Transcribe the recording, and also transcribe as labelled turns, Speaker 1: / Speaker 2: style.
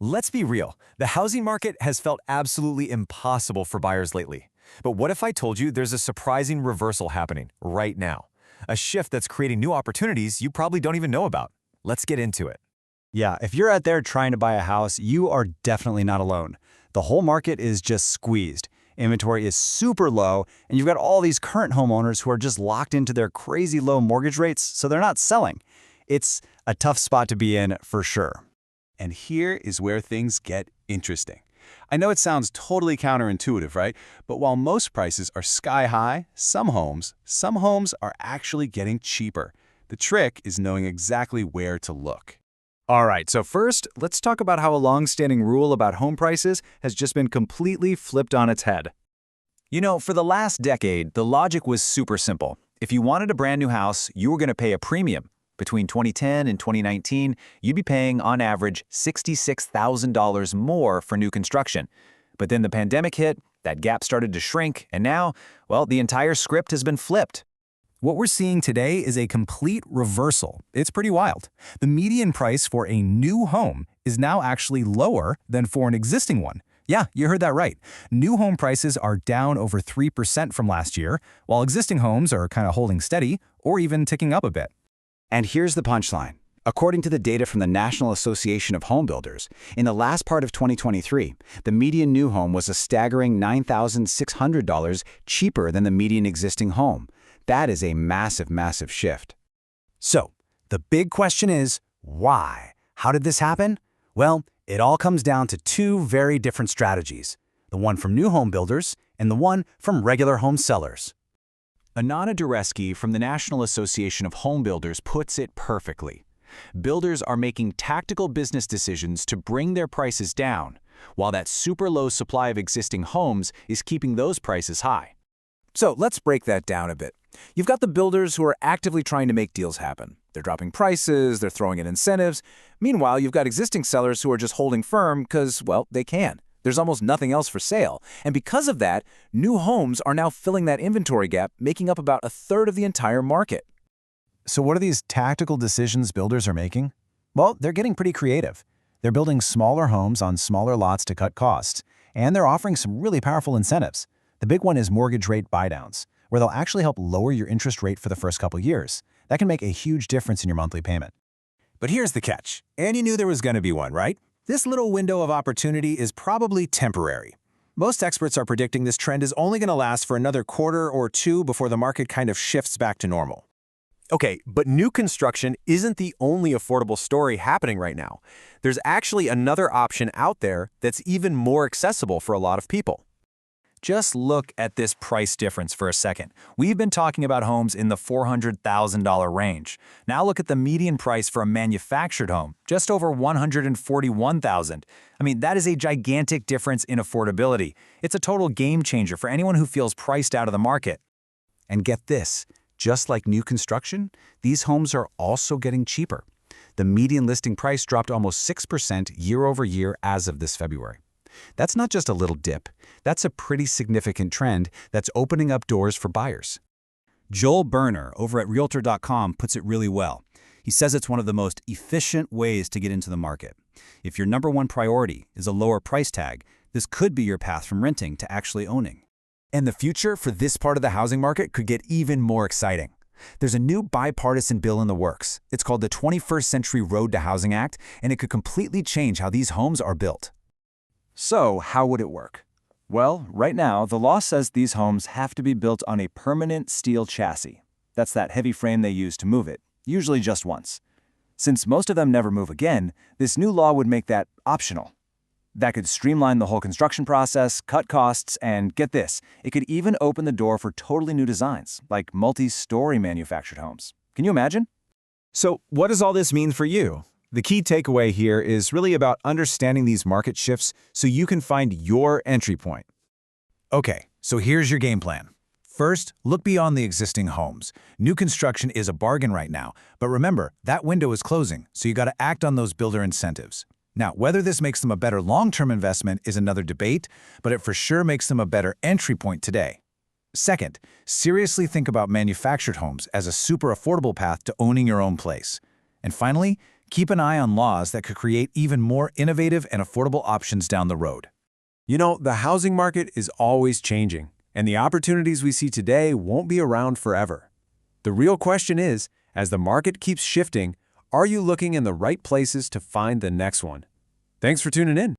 Speaker 1: Let's be real, the housing market has felt absolutely impossible for buyers lately. But what if I told you there's a surprising reversal happening right now? A shift that's creating new opportunities you probably don't even know about. Let's get into it.
Speaker 2: Yeah, if you're out there trying to buy a house, you are definitely not alone. The whole market is just squeezed. Inventory is super low, and you've got all these current homeowners who are just locked into their crazy low mortgage rates, so they're not selling. It's a tough spot to be in for sure.
Speaker 3: And here is where things get interesting. I know it sounds totally counterintuitive, right? But while most prices are sky high, some homes are actually getting cheaper. The trick is knowing exactly where to look.
Speaker 2: All right, so first, let's talk about how a long-standing rule about home prices has just been completely flipped on its head. You know, for the last decade, the logic was super simple. If you wanted a brand new house, you were going to pay a premium. Between 2010 and 2019, you'd be paying, on average, $66,000 more for new construction. But then the pandemic hit, that gap started to shrink, and now, well, the entire script has been flipped.
Speaker 1: What we're seeing today is a complete reversal. It's pretty wild. The median price for a new home is now actually lower than for an existing one. Yeah, you heard that right. New home prices are down over 3% from last year, while existing homes are kind of holding steady or even ticking up a bit.
Speaker 2: And here's the punchline. According to the data from the National Association of Home Builders, in the last part of 2023, the median new home was a staggering $9,600 cheaper than the median existing home. That is a massive, massive shift.
Speaker 1: So, the big question is, why? How did this happen? Well, it all comes down to two very different strategies, the one from new home builders and the one from regular home sellers.
Speaker 3: Anana Dureski from the National Association of Home Builders puts it perfectly. Builders are making tactical business decisions to bring their prices down, while that super low supply of existing homes is keeping those prices high.
Speaker 1: So let's break that down a bit. You've got the builders who are actively trying to make deals happen. They're dropping prices, they're throwing in incentives. Meanwhile, you've got existing sellers who are just holding firm because, well, they can. There's almost nothing else for sale. And because of that, new homes are now filling that inventory gap, making up about a third of the entire market. So what are these tactical decisions builders are making? Well, they're getting pretty creative. They're building smaller homes on smaller lots to cut costs, and they're offering some really powerful incentives. The big one is mortgage rate buydowns, where they'll actually help lower your interest rate for the first couple years. That can make a huge difference in your monthly payment. But here's the catch, and you knew there was going to be one, right? This little window of opportunity is probably temporary. Most experts are predicting this trend is only going to last for another quarter or two before the market kind of shifts back to normal. Okay, but new construction isn't the only affordable story happening right now. There's actually another option out there that's even more accessible for a lot of people. Just look at this price difference for a second. We've been talking about homes in the $400,000 range. Now look at the median price for a manufactured home, just over $141,000. I mean, that is a gigantic difference in affordability. It's a total game changer for anyone who feels priced out of the market. And get this, just like new construction, these homes are also getting cheaper. The median listing price dropped almost 6% year over year as of this February. That's not just a little dip. That's a pretty significant trend that's opening up doors for buyers.
Speaker 4: Joel Berner over at Realtor.com puts it really well. He says it's one of the most efficient ways to get into the market. If your number one priority is a lower price tag, this could be your path from renting to actually owning.
Speaker 1: And the future for this part of the housing market could get even more exciting. There's a new bipartisan bill in the works. It's called the 21st Century Road to Housing Act, and it could completely change how these homes are built.
Speaker 2: So, how would it work? Well, right now, the law says these homes have to be built on a permanent steel chassis. That's that heavy frame they use to move it, usually just once. Since most of them never move again, this new law would make that optional. That could streamline the whole construction process, cut costs, and get this, it could even open the door for totally new designs, like multi-story manufactured homes. Can you imagine?
Speaker 1: So what does all this mean for you? The key takeaway here is really about understanding these market shifts so you can find your entry point. Okay, so here's your game plan. First, look beyond the existing homes. New construction is a bargain right now, but remember, that window is closing, so you got to act on those builder incentives. Now, whether this makes them a better long-term investment is another debate, but it for sure makes them a better entry point today. Second, seriously think about manufactured homes as a super affordable path to owning your own place. And finally, Keep an eye on laws that could create even more innovative and affordable options down the road.
Speaker 5: You know, the housing market is always changing, and the opportunities we see today won't be around forever. The real question is, as the market keeps shifting, are you looking in the right places to find the next one? Thanks for tuning in.